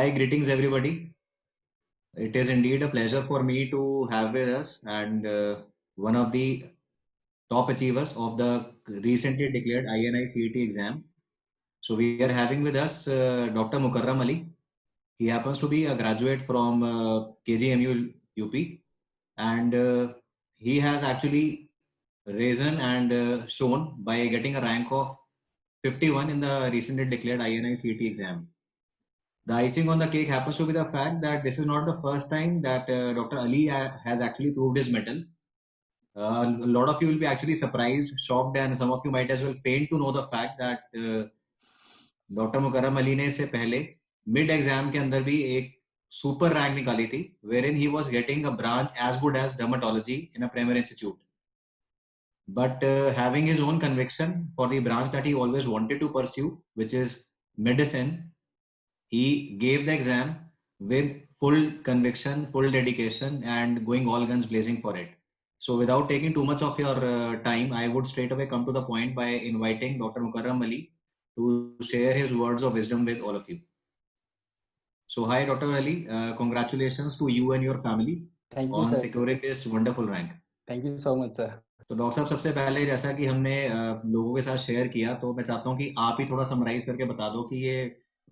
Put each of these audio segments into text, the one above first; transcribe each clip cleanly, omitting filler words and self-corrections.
Hi, greetings everybody. It is indeed a pleasure for me to have with us and one of the top achievers of the recently declared INI CET exam. So we are having with us Dr. Mukarram Ali. He happens to be a graduate from KGMU UP, and he has actually risen and shown by getting a rank of 51 in the recently declared INI CET exam. The icing on the cake happens to be the fact that this is not the first time that Dr. Ali has actually proved his mettle. A lot of you will be actually surprised, shocked, and some of you might as well faint to know the fact that doctor Mukarram Ali ने इससे पहले mid exam के अंदर भी एक super rank निकाली थी wherein he was getting a branch as good as dermatology in a premier institute. But having his own conviction for the branch that he always wanted to pursue, which is medicine, he gave the exam with full conviction, full dedication, and going all guns blazing for it. So, without taking too much of your time, I would straight away come to the point by inviting Dr. Mukarram Ali to share his words of wisdom with all of you. So, hi, Dr. Ali. Congratulations to you and your family Thank you, on sir. securing this wonderful rank. Thank you so much, sir. तो doctor साहब, सबसे पहले जैसा कि हमने लोगों के साथ शेयर किया, तो मैं चाहता हूँ कि आप ही थोड़ा समराइज करके बता दो कि ये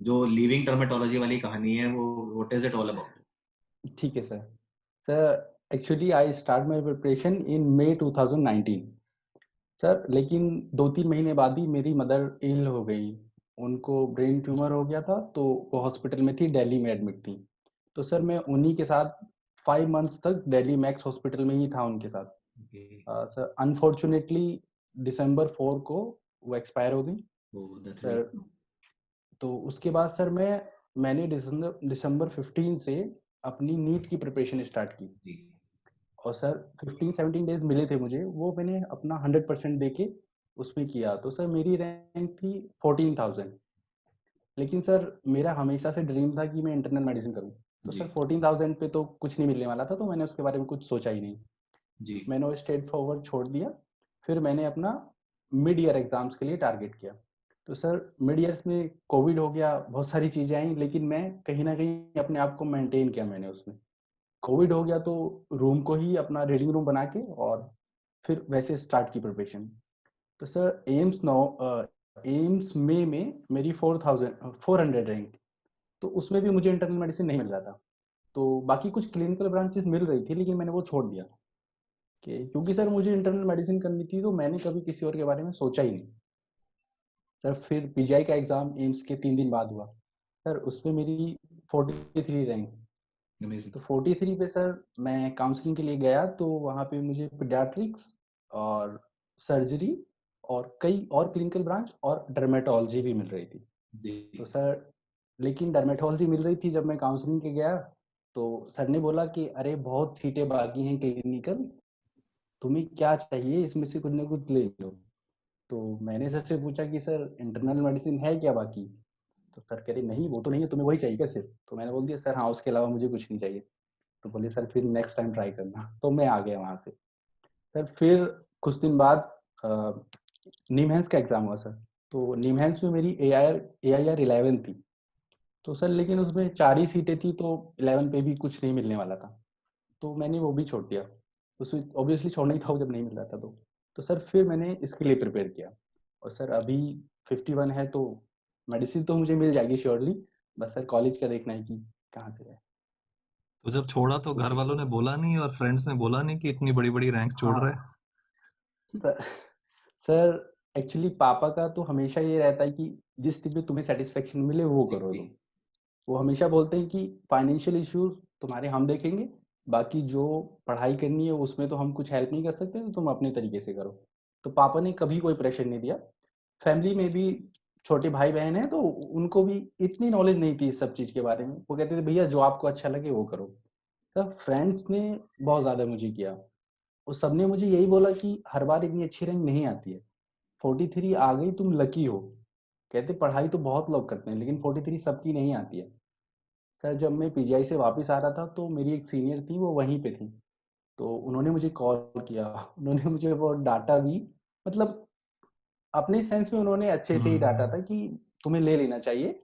जो लिविंग टर्मेटोलॉजी वाली कहानी है वो what is it all about. ठीक है sir. Sir actually I start my preparation in May 2019. Sir लेकिन 2-3 महीने बाद ही मेरी मदर इल हो गई. उनको ब्रेन ट्यूमर हो गया था, तो वो हॉस्पिटल में थी, दिल्ली में एडमिट थी. तो सर मैं उन्हीं के साथ 5 मंथ्स तक दिल्ली मैक्स हॉस्पिटल में ही था उनके साथ. सर अनफॉर्चुनेटली दिसंबर 4 को वो एक्सपायर हो गई सर. तो उसके बाद सर मैंने दिसंबर 15 से अपनी नीट की प्रिपरेशन स्टार्ट की. और सर 15-17 डेज मिले थे मुझे, वो मैंने अपना 100% देके उसमें किया. तो सर मेरी रैंक थी 14,000. लेकिन सर मेरा हमेशा से ड्रीम था कि मैं इंटरनल मेडिसिन करूं. तो सर 14,000 पे तो कुछ नहीं मिलने वाला था, तो मैंने उसके बारे में कुछ सोचा ही नहीं. मैंने वो स्ट्रेट फॉरवर्ड छोड़ दिया. फिर मैंने अपना मिड ईयर एग्जाम्स के लिए टारगेट किया. तो सर मिड ईयर्स में कोविड हो गया, बहुत सारी चीजें आई, लेकिन मैं कहीं ना कहीं अपने आप को मेंटेन किया मैंने उसमें. कोविड हो गया तो रूम को ही अपना रीडिंग रूम बना के और फिर वैसे स्टार्ट की प्रिपरेशन. तो सर एम्स में मेरी 4,400 रैंक. तो उसमें भी मुझे इंटरनल मेडिसिन नहीं मिल रहा था. तो बाकी कुछ क्लिनिकल ब्रांचेस मिल रही थी, लेकिन मैंने वो छोड़ दिया क्योंकि सर मुझे इंटरनल मेडिसिन करनी थी, तो मैंने कभी किसी और के बारे में सोचा ही नहीं. सर फिर पीजीआई का एग्जाम एम्स के 3 दिन बाद हुआ. सर उसमें मेरी 43 रैंक. तो 43 पे सर मैं काउंसलिंग के लिए गया, तो वहाँ पे मुझे पीडियाट्रिक्स और सर्जरी और कई और क्लिनिकल ब्रांच और डर्मेटोलॉजी भी मिल रही थी. तो सर लेकिन डर्मेटोलॉजी मिल रही थी जब मैं काउंसलिंग के गया, तो सर ने बोला कि अरे बहुत सीटें बाकी हैं क्लिनिकल, तुम्हें क्या चाहिए इसमें से कुछ ना कुछ ले लो. तो मैंने सर से पूछा कि सर इंटरनल मेडिसिन है क्या बाकी. तो सर कह रहे नहीं वो तो नहीं है, तुम्हें वही चाहिए क्या सिर्फ. तो मैंने बोल दिया सर हाँ, उसके अलावा मुझे कुछ नहीं चाहिए. तो बोले सर फिर नेक्स्ट टाइम ट्राई करना. तो मैं आ गया वहाँ से. सर फिर कुछ दिन बाद निमहेंस का एग्जाम हुआ सर. तो निमहेंस में मेरी AIR 11 थी. तो सर लेकिन उसमें 4 ही सीटें थी, तो 11 पे भी कुछ नहीं मिलने वाला था. तो मैंने वो भी छोड़ दिया. उसमें ऑब्वियसली छोड़ना ही था जब नहीं मिल रहा था. तो सर फिर मैंने इसके लिए प्रिपेयर किया. और सर अभी 51 है, तो मेडिसिन तो मुझे मिल जाएगी श्योरली. बस सर कॉलेज का देखना है कि कहाँ से है. तो जब छोड़ा तो घर वालों ने बोला नहीं और फ्रेंड्स ने बोला नहीं कि इतनी बड़ी बड़ी रैंक्स छोड़ रहा है? सर सर एक्चुअली पापा का तो हमेशा ये रहता है कि जिस चीज में तुम्हें सेटिस्फेक्शन मिले वो करो तुम. वो हमेशा बोलते हैं कि फाइनेंशियल इश्यूज तुम्हारे हम देखेंगे, बाकी जो पढ़ाई करनी है उसमें तो हम कुछ हेल्प नहीं कर सकते, तो तुम अपने तरीके से करो. तो पापा ने कभी कोई प्रेशर नहीं दिया. फैमिली में भी छोटे भाई बहन है, तो उनको भी इतनी नॉलेज नहीं थी इस सब चीज के बारे में. वो कहते थे भैया जो आपको अच्छा लगे वो करो. तो फ्रेंड्स ने बहुत ज्यादा मुझे किया. और सबने मुझे यही बोला कि हर बार इतनी अच्छी रैंक नहीं आती है. 43 आ गई, तुम लकी हो. कहते पढ़ाई तो बहुत लोग करते हैं, लेकिन 43 सबकी नहीं आती है. सर जब मैं पीजीआई से वापस आ रहा था, तो मेरी एक सीनियर थी, वो वहीं पे थी. तो उन्होंने मुझे कॉल किया. उन्होंने मुझे वो डाटा भी, मतलब अपने सेंस में उन्होंने अच्छे से ही डाटा था कि तुम्हें ले लेना चाहिए,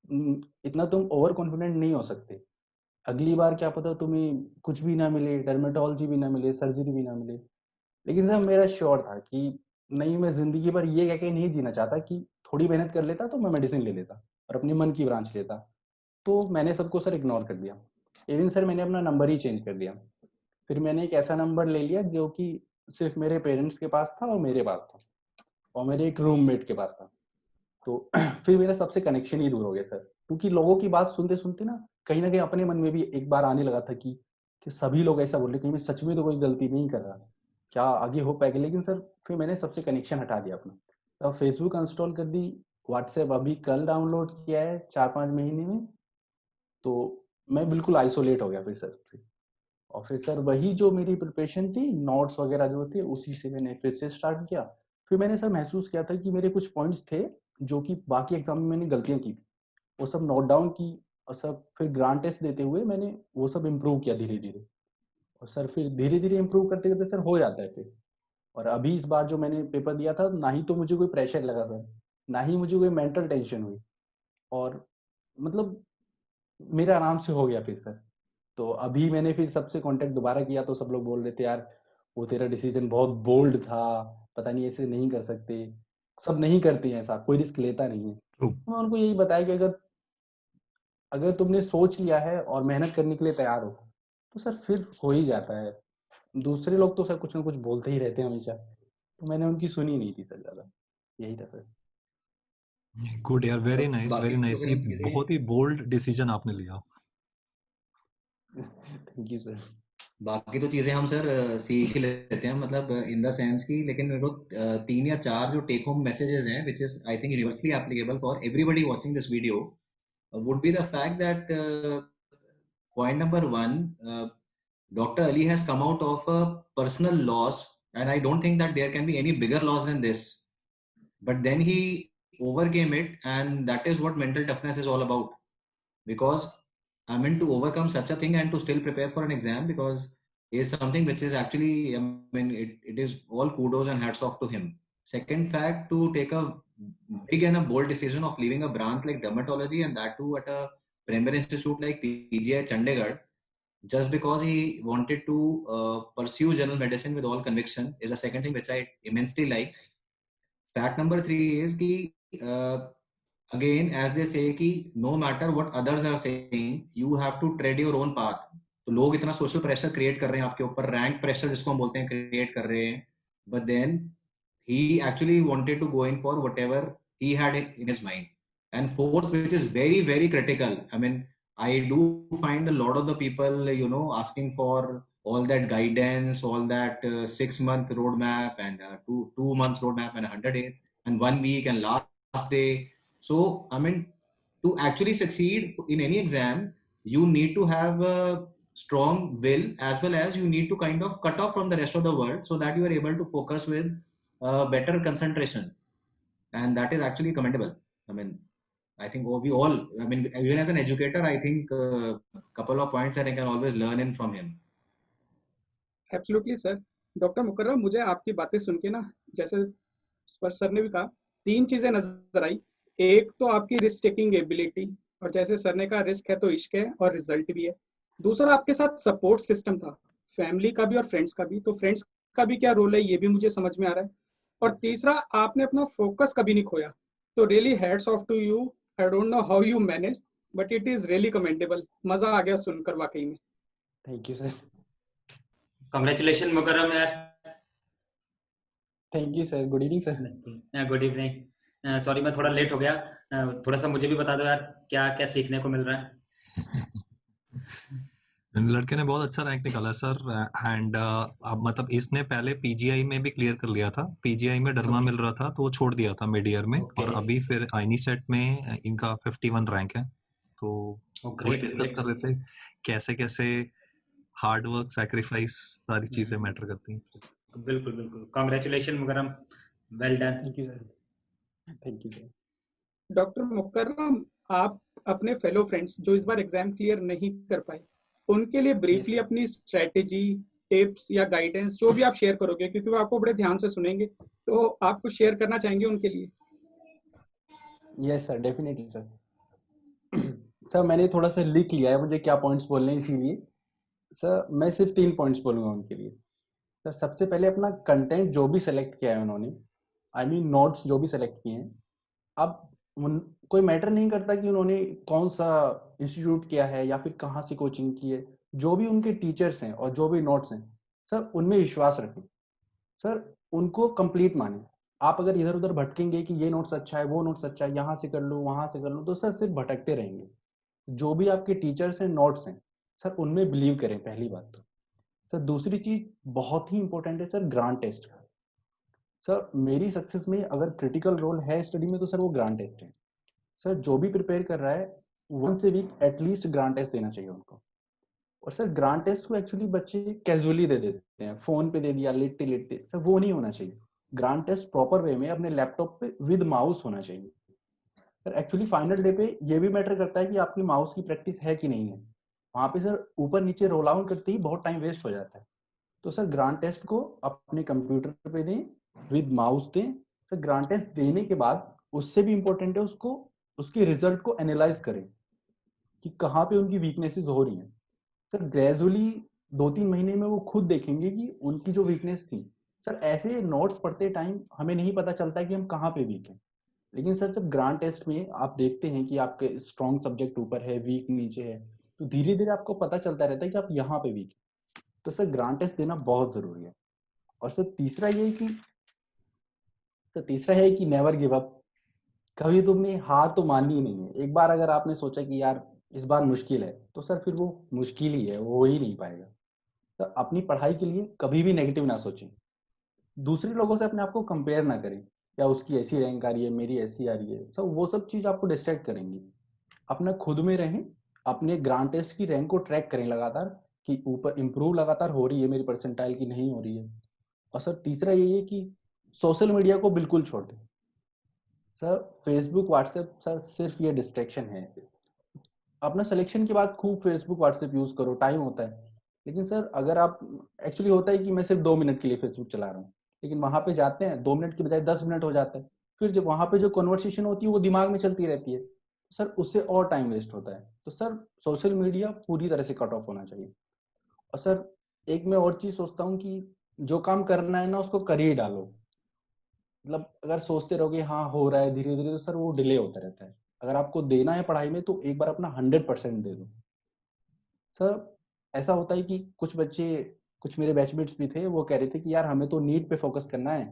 इतना तुम ओवर कॉन्फिडेंट नहीं हो सकते। अगली बार क्या पता तुम्हें कुछ भी ना मिले, डर्मेटोलॉजी भी ना मिले, सर्जरी भी ना मिले। लेकिन सर मेरा श्योर था कि नहीं, मैं जिंदगी भर ये कह के नहीं जीना चाहता कि थोड़ी मेहनत कर लेता तो मैं मेडिसिन ले लेता और अपने मन की ब्रांच लेता। तो मैंने सबको सर इग्नोर कर दिया। इवन सर मैंने अपना नंबर ही चेंज कर दिया। फिर मैंने एक ऐसा नंबर ले लिया जो कि सिर्फ मेरे पेरेंट्स के पास था और मेरे पास था, और मेरे एक रूममेट के पास था। तो फिर मेरा सबसे कनेक्शन ही दूर हो गया सर, क्योंकि लोगों की बात सुनते सुनते ना कहीं अपने मन में भी एक बार आने लगा था कि सभी लोग ऐसा बोल रहे, कहीं मैं सच में तो कोई गलती नहीं कर रहा, क्या आगे हो पाएगा। लेकिन सर फिर मैंने सबसे कनेक्शन हटा दिया अपना। अब फेसबुक इंस्टॉल कर दी, व्हाट्सएप अभी कल डाउनलोड किया है 4-5 महीने में। तो मैं बिल्कुल आइसोलेट हो गया फिर सर। और फिर सर वही जो मेरी प्रिपरेशन थी, नोट्स वगैरह जो थे, उसी से मैंने फिर से स्टार्ट किया। फिर मैंने सर महसूस किया था कि मेरे कुछ पॉइंट्स थे जो कि बाकी एग्जाम में मैंने गलतियां की थी, वो सब नोट डाउन की। और सब फिर ग्रांड टेस्ट देते हुए मैंने वो सब इम्प्रूव किया धीरे धीरे। और सर फिर धीरे धीरे इम्प्रूव करते करते सर हो जाता है फिर। और अभी इस बार जो मैंने पेपर दिया था, ना ही तो मुझे कोई प्रेशर लगा था, ना ही मुझे कोई मेंटल टेंशन हुई। और मतलब मेरा आराम से हो गया फिर सर। तो अभी मैंने फिर सबसे कांटेक्ट दोबारा किया तो सब लोग बोल रहे थे, यार वो तेरा डिसीजन बहुत बोल्ड था, पता नहीं ऐसे नहीं कर सकते, सब नहीं करते हैं ऐसा, कोई रिस्क लेता नहीं है। ट्रू। तो मैं उनको यही बताया कि अगर अगर तुमने सोच लिया है और मेहनत करने के लिए तैयार हो तो सर फिर हो ही जाता है। दूसरे लोग तो सर कुछ ना कुछ बोलते ही रहते हैं हमेशा, तो मैंने उनकी सुनी नहीं थी सर ज्यादा। यही था सर। गुड यार, वेरी और नाइस बाकी वेरी तो नाइस। फिर ये हम चीजें बहुत ही बोल्ड डिसीजन आपने लिया। Thank you sir. बाकी तो चीजें हम सर सीख ही लेते हैं, मतलब इन द सेंस की, लेकिन मेरे को 3 या 4 जो टेक होम मैसेजेस हैं which is I think universally applicable for everybody watching this video would be the fact that point number one, Dr. Ali has come out of a personal loss, and I don't think that there can be any bigger loss than this. But then he overcame it, and that is what mental toughness is all about. Because I mean, to overcome such a thing and to still prepare for an exam, because is something which is actually, I mean, it is all kudos and hats off to him. Second fact, to take a big and a bold decision of leaving a branch like dermatology, and that too at a premier institute like PGI Chandigarh, just because he wanted to pursue general medicine with all conviction, is a second thing which I immensely like. Fact number three is कि again, as they say कि no matter what others are saying, you have to tread your own path. तो लोग इतना social pressure create कर रहे हैं आपके ऊपर, रैंक प्रेशर जिसको हम बोलते हैं, क्रिएट कर रहे हैं, but then he actually wanted to go in for whatever he had in his mind. And fourth, which is very very critical, I mean, I do find a lot of the people, asking for all that guidance, all that 6 month roadmap, and two months roadmap, and 100 days, and 1 week, and last day. So I mean, to actually succeed in any exam, you need to have a strong will, as well as you need to kind of cut off from the rest of the world so that you are able to focus with better concentration, and that is actually commendable. I mean, I think we all, I mean, even as an educator, I think a couple of points that I can always learn in from him. Absolutely sir. Doctor Mukarram, मुझे आपकी बातें सुन के ना, जैसे sir ने भी कहा, 3 चीजें नजर आई। एक तो आपकी रिस्क टेकिंग एबिलिटी, और जैसे सर ने कहा रिस्क है तो इश्क है, और रिजल्ट भी है। दूसरा, आपके साथ सपोर्ट सिस्टम था, फैमिली का भी और फ्रेंड्स का भी। तो फ्रेंड्स का भी क्या रोल है ये भी मुझे समझ में आ रहा है। और तीसरा, आपने अपना फोकस कभी नहीं खोया। तो really hats off to you. I don't know how you manage, but it is really commendable. मजा आ गया सुनकर वाकई में। Thank you sir. Congratulation Mukarram यार। Thank you sir. Good evening sir. Good evening. Sorry मैं थोड़ा लेट हो गया। थोड़ा सा मुझे भी बता दो यार, क्या क्या सीखने को मिल रहा है। लड़के ने बहुत अच्छा रैंक निकाला सर, एंड अब मतलब इसने पहले पीजीआई में भी क्लियर कर लिया था। पीजीआई में डरमा मिल रहा था तो वो छोड़ दिया था मिड ईयर में, और अभी फिर आईनी सेट में इनका 51 रैंक है। तो वही डिस्कस कर रहे थे कैसे कैसे हार्ड वर्क, सैक्रिफाइस, सारी चीजें मैटर करती हैं। बिल्कुल बिल्कुल, congratulation Mukarram, well done. Thank you sir. Thank you sir. Doctor Mukarram, आप अपने फेलो फ्रेंड्स जो इस बार एग्जाम क्लियर नहीं कर पाए, उनके लिए ब्रीफली अपनी स्ट्रेटेजी, टिप्स या गाइडेंस जो भी आप शेयर करोगे, क्योंकि वो आपको बड़े ध्यान से सुनेंगे, तो आप कुछ शेयर करना चाहेंगे उनके लिए? Yes sir, definitely sir. Sir मैंने थोड़ा सा लिख लिया है मुझे क्या पॉइंट्स बोलने हैं, इसीलिए सर मैं सिर्फ 3 पॉइंट्स बोलूंगा उनके लिए। सर सबसे पहले अपना कंटेंट जो भी सेलेक्ट किया है उन्होंने, आई मीन नोट्स जो भी सेलेक्ट किए हैं, अब कोई मैटर नहीं करता कि उन्होंने कौन सा इंस्टीट्यूट किया है या फिर कहाँ से कोचिंग की है, जो भी उनके टीचर्स हैं और जो भी नोट्स हैं सर उनमें विश्वास रखें। सर उनको कंप्लीट माने। आप अगर इधर उधर भटकेंगे कि ये नोट्स अच्छा है, वो नोट्स अच्छा है, यहाँ से कर लूँ वहां से कर लूँ, तो सर सिर्फ भटकते रहेंगे। जो भी आपके टीचर्स हैं, नोट्स हैं, सर उनमें बिलीव करें, पहली बात तो। सर दूसरी चीज बहुत ही इंपॉर्टेंट है सर, ग्रांड टेस्ट का। सर मेरी सक्सेस में अगर क्रिटिकल रोल है स्टडी में तो सर वो ग्रांड टेस्ट है। सर जो भी प्रिपेयर कर रहा है once a week at least grand test देना चाहिए उनको। और सर ग्रांड टेस्ट को एक्चुअली बच्चे कैजुअली दे देते हैं, फोन पे दे दिया लेटते लेटते, सर वो नहीं होना चाहिए। ग्रांड टेस्ट प्रॉपर वे में अपने लैपटॉप पे विद माउस होना चाहिए। सर एक्चुअली फाइनल डे पे ये भी मैटर करता है कि आपकी माउस की प्रैक्टिस है कि नहीं है। वहां पे सर ऊपर नीचे रोल आउट करते ही बहुत टाइम वेस्ट हो जाता है। तो सर ग्रांड टेस्ट को अपने कंप्यूटर पे दें, विद माउस दें। सर ग्रांड टेस्ट देने के बाद उससे भी इंपॉर्टेंट है उसको, उसके रिजल्ट को एनालाइज करें कि कहाँ पे उनकी वीकनेसेस हो रही हैं। सर ग्रेजुअली 2-3 महीने में वो खुद देखेंगे कि उनकी जो वीकनेस थी, सर ऐसे नोट्स पढ़ते टाइम हमें नहीं पता चलता कि हम कहाँ पे वीक हैं। लेकिन सर जब ग्रांड टेस्ट में आप देखते हैं कि आपके स्ट्रॉन्ग सब्जेक्ट ऊपर है, वीक नीचे है, तो धीरे धीरे आपको पता चलता रहता है कि आप यहाँ पे वीक हैं। तो सर ग्रांड टेस्ट देना बहुत जरूरी है। और सर तीसरा है कि नेवर गिव अप। कभी तुमने हार तो माननी ही नहीं है। एक बार अगर आपने सोचा कि यार इस बार मुश्किल है, तो सर फिर वो मुश्किल ही है, वो हो ही नहीं पाएगा। तो अपनी पढ़ाई के लिए कभी भी नेगेटिव ना सोचें। दूसरे लोगों से अपने आप को कंपेयर ना करें, या उसकी ऐसी रैंक आ रही है, मेरी ऐसी आ रही है, सब वो सब चीज आपको डिस्ट्रैक्ट करेंगी। अपना खुद में रहें, अपने ग्रांड टेस्ट की रैंक को ट्रैक करें लगातार कि ऊपर इंप्रूव लगातार हो रही है मेरी परसेंटाइल की नहीं हो रही है। और सर तीसरा यही है कि सोशल मीडिया को बिल्कुल छोड़ दें। सर फेसबुक व्हाट्सएप सर सिर्फ ये डिस्ट्रैक्शन है। अपना सिलेक्शन के बाद खूब फेसबुक व्हाट्सएप यूज करो, टाइम होता है। लेकिन सर अगर आप, एक्चुअली होता है कि मैं सिर्फ 2 मिनट के लिए फेसबुक चला रहा हूँ, लेकिन वहां पे जाते हैं 2 मिनट की बजाय 10 मिनट हो जाता है। फिर जब वहां पे जो कन्वर्सेशन होती है वो दिमाग में चलती रहती है, सर उससे और टाइम वेस्ट होता है। तो सर सोशल मीडिया पूरी तरह से कट ऑफ होना चाहिए। और सर एक मैं और चीज सोचता हूँ कि जो काम करना है ना उसको कर ही डालो। मतलब अगर सोचते रहोगे हाँ हो रहा है धीरे धीरे, तो सर वो डिले होता रहता है। अगर आपको देना है पढ़ाई में तो एक बार अपना 100% दे दो। सर ऐसा होता है कि कुछ बच्चे, कुछ मेरे बैचमेट्स भी थे, वो कह रहे थे कि यार हमें तो नीट पे फोकस करना है,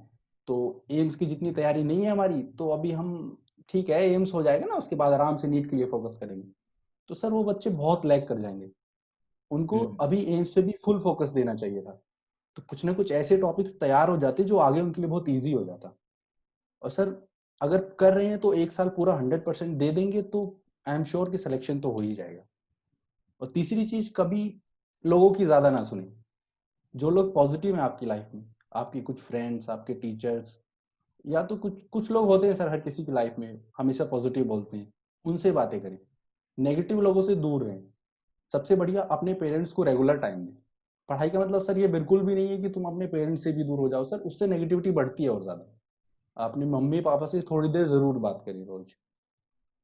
तो एम्स की जितनी तैयारी नहीं है हमारी, तो अभी हम ठीक है एम्स हो जाएगा ना उसके बाद आराम से नीट के लिए फोकस करेंगे। तो सर वो बच्चे बहुत लैग कर जाएंगे, उनको अभी एम्स पे भी फुल फोकस देना चाहिए था। तो कुछ ना कुछ ऐसे टॉपिक्स तैयार हो जाते जो आगे उनके लिए बहुत ईजी हो जाता। और सर अगर कर रहे हैं तो एक साल पूरा 100% दे देंगे तो आई एम श्योर कि सिलेक्शन तो हो ही जाएगा। और तीसरी चीज, कभी लोगों की ज्यादा ना सुने। जो लोग पॉजिटिव हैं आपकी लाइफ में, आपके कुछ फ्रेंड्स, आपके टीचर्स, या तो कुछ कुछ लोग होते हैं सर हर किसी की लाइफ में हमेशा पॉजिटिव बोलते हैं, उनसे बातें करें। नेगेटिव लोगों से दूर रहें। सबसे बढ़िया अपने पेरेंट्स को रेगुलर टाइम दें। पढ़ाई का मतलब सर ये बिल्कुल भी नहीं है कि तुम अपने पेरेंट्स से भी दूर हो जाओ, सर उससे नेगेटिविटी बढ़ती है और ज्यादा। अपने मम्मी पापा से थोड़ी देर जरूर बात करें रोज।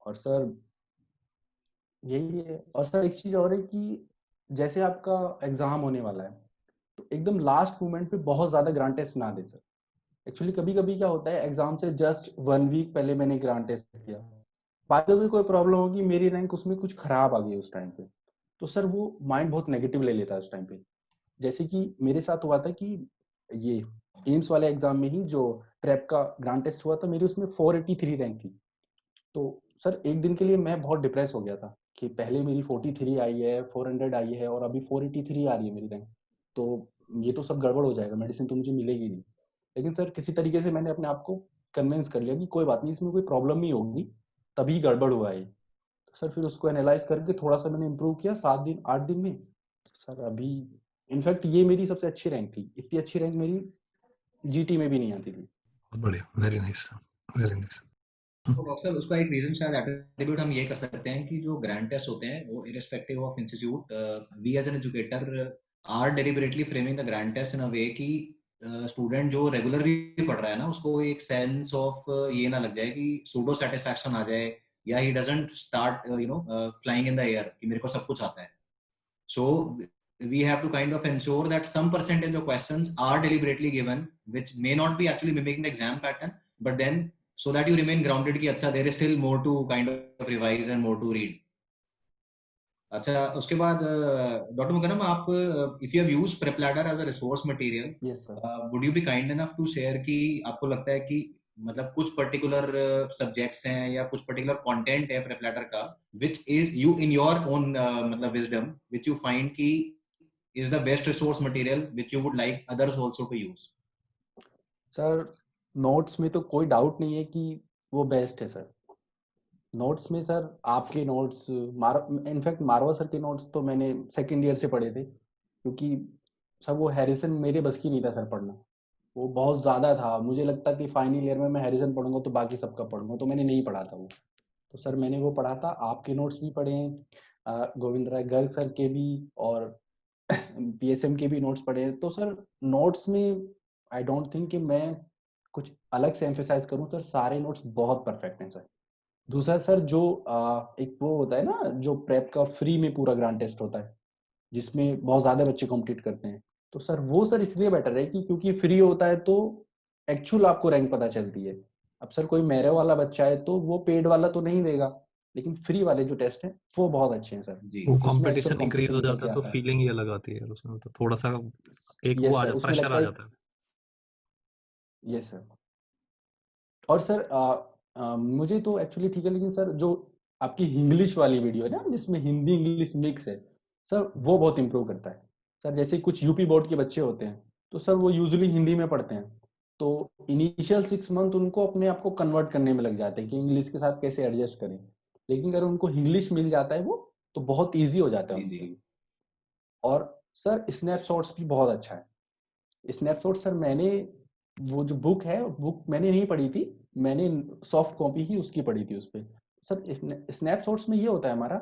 और सर यही है। और सर एक चीज और है कि जैसे आपका एग्जाम होने वाला है, तो एकदम लास्ट मोमेंट पे बहुत ज्यादा ग्रांड टेस्ट ना दे सर। एक्चुअली कभी कभी क्या होता है, एग्जाम से जस्ट 1 वीक पहले मैंने ग्रांड टेस्ट किया, बाद में कोई प्रॉब्लम होगी, मेरी रैंक उसमें कुछ खराब आ गई उस टाइम पे, तो सर वो माइंड बहुत नेगेटिव ले लेता है उस टाइम पे। जैसे कि मेरे साथ हुआ था कि ये एम्स वाले एग्जाम में ही जो प्रेप का ग्रांड टेस्ट हुआ था, मेरी उसमें 483 रैंक थी। तो सर एक दिन के लिए मैं बहुत डिप्रेस हो गया था कि पहले मेरी 43 आई है, 400 आई है, और अभी 483 आ रही है मेरी रैंक। तो ये तो सब गड़बड़ हो जाएगा, मेडिसिन तो मुझे मिलेगी नहीं। लेकिन सर किसी तरीके से मैंने अपने आप को कन्विंस कर लिया कि कोई बात नहीं, इसमें कोई प्रॉब्लम नहीं होगी, तभी गड़बड़ हुआ है। तो सर फिर उसको एनालाइज करके थोड़ा सा मैंने इम्प्रूव किया 7 दिन 8 दिन में। सर अभी इनफैक्ट ये मेरी सबसे अच्छी रैंक थी, इतनी अच्छी रैंक मेरी जीटी में भी नहीं आती थी। बहुत बढ़िया, वेरी नाइस, वेरी नाइस। तो डॉक्टर उसका एक रीजन शायद एट्रीब्यूट हम ये कर सकते हैं कि जो ग्रैंड टेस्ट होते हैं वो irrespective of institute, we as an educator are deliberately framing the grand test in a way कि स्टूडेंट जो रेगुलर भी पढ़ रहा है ना उसको एक सेंस ऑफ ये ना लग जाए कि सूडो सेटिस्फैक्शन आ जाए या he doesn't start flying in the air कि मेरे को सब कुछ आता है. So we have to kind of ensure that some percentage of questions are deliberately given which may not be actually mimicking the exam pattern, but then so that you remain grounded कि अच्छा there is still more to kind of revise and more to read. अच्छा, उसके बाद doctor Mukarram, आप if you have used PrepLadder as a resource material, yes sir. Would you be kind enough to share कि आपको लगता है कि मतलब कुछ पर्टिकुलर सब्जेक्ट्स हैं या कुछ पर्टिकुलर कंटेंट है प्रेप लैडर का which is you in your own मतलब विजडम व्हिच यू फाइंड कि is the best resource material which you would like others also to use? Sir notes में तो कोई डाउट नहीं है कि वो बेस्ट है सर। नोट्स में सर आपके नोट्स इनफैक्ट मारवा सर के नोट्स तो मैंने सेकंड ईयर से पढ़े थे, क्योंकि सर वो हैरिसन मेरे बस की नहीं था सर पढ़ना, वो बहुत ज़्यादा था। मुझे लगता कि फाइनल ईयर में मैं हैरिसन पढ़ूंगा तो बाकी सबका पढ़ूंगा, तो मैंने नहीं पढ़ा था वो। तो सर मैंने वो पढ़ा था, आपके नोट्स भी पढ़े हैं, गोविंद राय गर्ग सर के भी और पीएसएम के भी नोट्स पढ़े हैं। तो सर नोट्स में आई डोंट थिंक कि मैं कुछ अलग से एम्फेसाइज करूं सर, सारे नोट्स बहुत परफेक्ट हैं सर। दूसरा सर जो एक वो होता है ना जो प्रेप का फ्री में पूरा ग्रांड टेस्ट होता है जिसमें बहुत ज्यादा बच्चे कॉम्पिटिट करते हैं, तो सर वो सर इसलिए बेटर है कि क्योंकि फ्री होता है तो एक्चुअल आपको रैंक पता चलती है। अब सर कोई मेरे वाला बच्चा है तो वो पेड वाला तो नहीं देगा, लेकिन फ्री वाले जो टेस्ट हैं वो बहुत अच्छे हैं सर। जी, वो उसमें actual कंपटीशन इंक्रीज हो competition जाता है निकल तो के आता है। फीलिंग ही अलग आती है उसमें, तो थोड़ा सा एक यस वो आ सर, जाता, उसमें प्रेशर लगता आ है। जाता है। Yes sir. और सर मुझे तो एक्चुअली ठीक है, लेकिन सर जो आपकी इंग्लिश वाली वीडियो है ना जिसमें हिंदी इंग्लिश मिक्स है सर, वो बहुत इंप्रूव करता है सर। जैसे कुछ यूपी बोर्ड के बच्चे होते हैं तो सर वो यूजुअली हिंदी में पढ़ते हैं, तो इनिशियल 6 मंथ उनको अपने आप को कन्वर्ट करने में लग जाते हैं कि इंग्लिश के साथ कैसे एडजस्ट करें, लेकिन अगर उनको इंग्लिश मिल जाता है वो तो बहुत ईजी हो जाता है जी, उनके जी। लिए। और सर स्नैपशॉट्स भी बहुत अच्छा है। स्नैपशॉट सर मैंने वो जो बुक है, बुक मैंने नहीं पढ़ी थी, मैंने सॉफ्ट कॉपी ही उसकी पढ़ी थी उस पे। सर स्नैपशॉट्स में ये होता है हमारा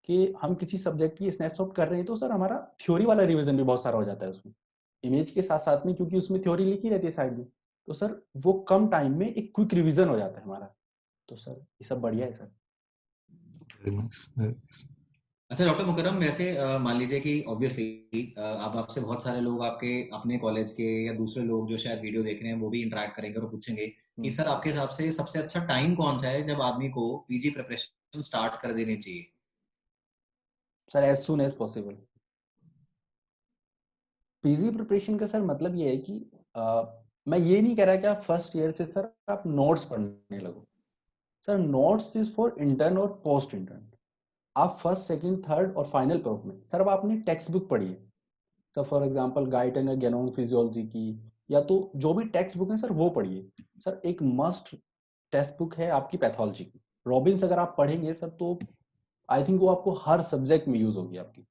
कि हम किसी सब्जेक्ट की स्नैपशॉट कर रहे हैं तो सर हमारा थ्योरी वाला रिवीजन भी बहुत सारा हो जाता है उसमें, इमेज के साथ साथ में, क्योंकि उसमें थ्योरी लिखी रहती है साइड में। तो सर वो कम टाइम में एक क्विक रिवीजन हो जाता है हमारा। तो सर ये सब बढ़िया है sir. Very nice, very nice. अच्छा डॉक्टर मुकरम, वैसे मान लीजिए कि ऑब्वियसली अब आपसे बहुत सारे लोग आपके अपने कॉलेज के या दूसरे लोग जो शायद वीडियो देख रहे हैं वो भी इंटरेक्ट करेंगे और पूछेंगे कि सर आपके हिसाब से सबसे अच्छा टाइम कौन सा है जब आदमी को पीजी प्रिपरेशन स्टार्ट कर देनी चाहिए? Sir as soon as possible. PG preparation का सर मतलब ये है कि मैं ये नहीं कह रहा कि आप फर्स्ट ईयर से सर आप नोट्स पढ़ने लगो। Sir notes is for intern और पोस्ट इंटर्न। आप फर्स्ट सेकंड थर्ड और फाइनल प्रोफ में सर अब आपने टेक्स्ट बुक पढ़ी है, सर फॉर एग्जांपल गाइटन या गेनोम फिजियोलॉजी की, या तो जो भी टेक्स्ट बुक है सर वो पढ़िए। सर एक मस्ट टेक्स्ट बुक है आपकी पैथोलॉजी की, रॉबिन्स। अगर आप पढ़ेंगे सर तो आई थिंक वो आपको हर सब्जेक्ट में यूज होगी आपकी।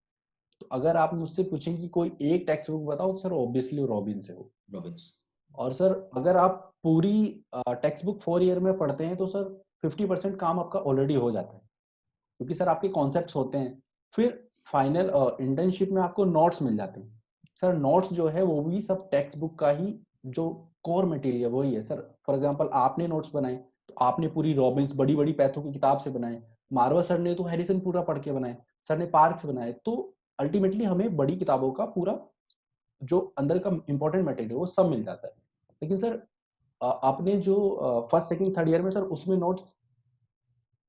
तो अगर आप मुझसे पूछें कि कोई एक टेक्स्ट बुक बताओ, सर ऑब्वियसली रॉबिन्स है वो। रॉबिन्स। और सर अगर आप पूरी टेक्स्ट बुक 4 ईयर में पढ़ते हैं तो सर 50% काम आपका ऑलरेडी हो जाता है, क्योंकि सर आपके कॉन्सेप्ट्स होते हैं। फिर फाइनल इंटर्नशिप में आपको नोट्स मिल जाते हैं। सर नोट्स जो है वो भी सब टेक्स्ट बुक का ही जो कोर मटेरियल वही है। सर फॉर एग्जांपल आपने नोट्स बनाए तो आपने पूरी रॉबिन्स बड़ी बड़ी पैथों की किताब से बनाए, मारवा सर ने तो हैरिसन पूरा पढ़ के बनाए, सर ने पार्क्स बनाए। तो अल्टीमेटली हमें बड़ी किताबों का पूरा जो अंदर का इंपॉर्टेंट मटेरियल वो सब मिल जाता है। लेकिन सर आपने जो फर्स्ट सेकंड थर्ड ईयर में सर उसमें नोट्स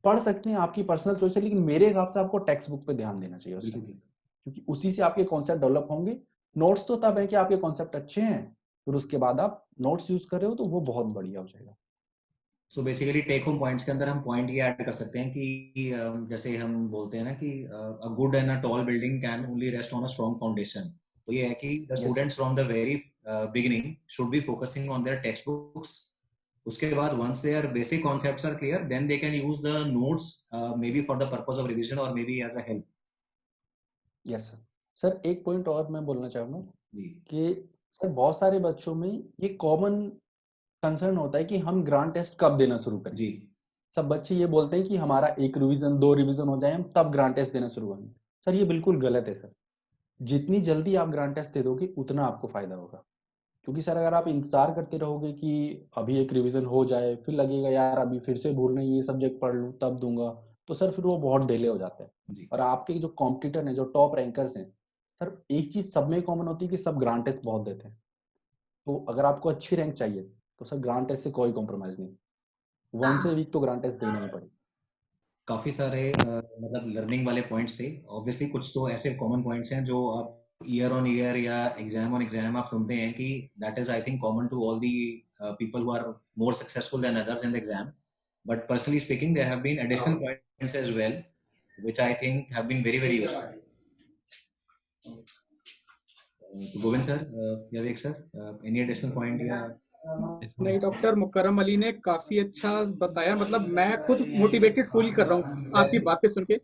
पढ़ सकते हैं, आपकी पर्सनल चॉइस है, लेकिन मेरे हिसाब से आपको टेक्स्ट बुक पे ध्यान देना चाहिए उस टाइम, क्योंकि उसी से आपके कॉन्सेप्ट डेवलप होंगे। नोट्स तो तब है कि आपके कॉन्सेप्ट अच्छे हैं, फिर उसके बाद आप नोट्स यूज कर रहे हो तो वो बहुत बढ़िया हो जाएगा। So basically take home points के अंदर हम पॉइंट ये ऐड कर सकते हैं कि जैसे हम बोलते हैं ना कि a good and a tall building can only rest on a strong foundation. तो ये है कि the students from the very beginning should be focusing on their textbooks. उसके बाद once their basic concepts are clear then they can use the notes maybe for the purpose of revision और maybe as a help. Yes sir. Sir एक point और मैं बोलना चाहूंगा जी कि sir बहुत सारे बच्चों में ये कॉमन कंसर्न होता है कि हम ग्रांड टेस्ट कब देना शुरू करें। जी सब बच्चे ये बोलते हैं कि हमारा एक रिवीजन 2 रिवीजन हो जाए हम तब ग्रांड टेस्ट देना शुरू करेंगे। सर ये बिल्कुल गलत है सर। जितनी जल्दी आप ग्रांड टेस्ट दे दोगे उतना आपको फायदा होगा। क्योंकि सर अगर आप इंतजार करते रहोगे कि अभी एक रिवीजन हो जाए, फिर लगेगा यार अभी फिर से भूलना है, ये सब्जेक्ट पढ़ लूँ तब दूंगा, तो सर फिर वो बहुत डिले हो जाता है। जी और आपके जो कॉम्पिटिटर हैं, जो टॉप रैंकर्स हैं, सर एक चीज सब में कॉमन होती है कि सब ग्रांड टेस्ट बहुत देते हैं। तो अगर आपको अच्छी रैंक चाहिए तो सर ग्रांड टेस्ट से कोई कॉम्प्रोमाइज नहीं, 1 से वीक तो ग्रांड टेस्ट देना ही पड़ेगा। काफी सारे मतलब लर्निंग वाले पॉइंट्स थे। ऑब्वियसली कुछ तो ऐसे कॉमन पॉइंट्स हैं जो आप ईयर ऑन ईयर या एग्जाम ऑन एग्जाम आप सुनते हैं कि that is I think common to all the people who are more successful than others in the exam, but personally speaking there have been additional points as well which I think have been very very useful. Govind sir, Vivek sir, any additional point या नहीं, doctor Mukarram Ali ने काफी अच्छा बताया, मतलब मैं खुद motivated feel कर रहा हूँ आपकी बातें सुन के।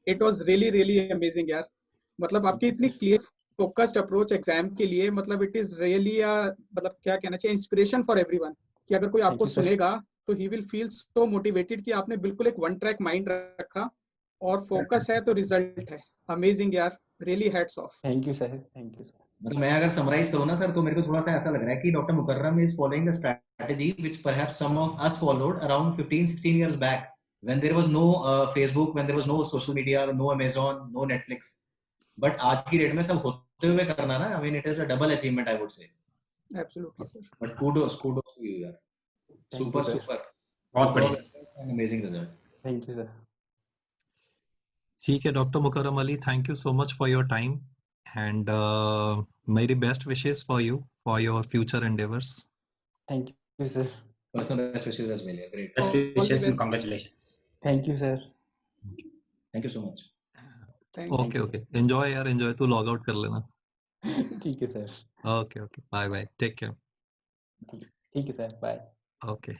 It was really really amazing यार, मतलब आपकी इतनी क्लियर फोकस्ड अप्रोच एग्जाम के लिए, मतलब इट इज रियली मतलब क्या कहना चाहिए, इंस्पिरेशन फॉर एवरीवन, कि अगर कोई आपको you, sir. सुनेगा तो he will feel so motivated कि आपने बिल्कुल एक वन ट्रैक माइंड रखा और फोकस है तो रिजल्ट है। अमेजिंग यार, really hats of. Thank you sir, thank you sir. मतलब मैं अगर समराइज करूँ ना सर, तो मेरे को थोड़ा सा ऐसा लग रहा है कि doctor Mukarram is following the strategy which perhaps some of us followed around 15-16 years back when there was no Facebook, when there was no social media, no Amazon, no Netflix. But आज की डेट में सब होते हुए करना ना, I mean it is a double achievement I would say. Absolutely sir. But kudos to you यार, super sir. Super, बहुत बढ़िया। Amazing result. Thank you sir. ठीक है doctor Mukarram Ali, thank you so much for your time and मेरी best wishes for you for your future endeavors. Thank you sir. Personal best wishes as well. Yeah, great. Best All the wishes and best. congratulations. Thank you sir. Thank you so much. Thank okay okay, enjoy यार, enjoy, तू log out कर लेना। ठीक है sir. Okay okay, bye bye, take care. ठीक है sir, bye. Okay.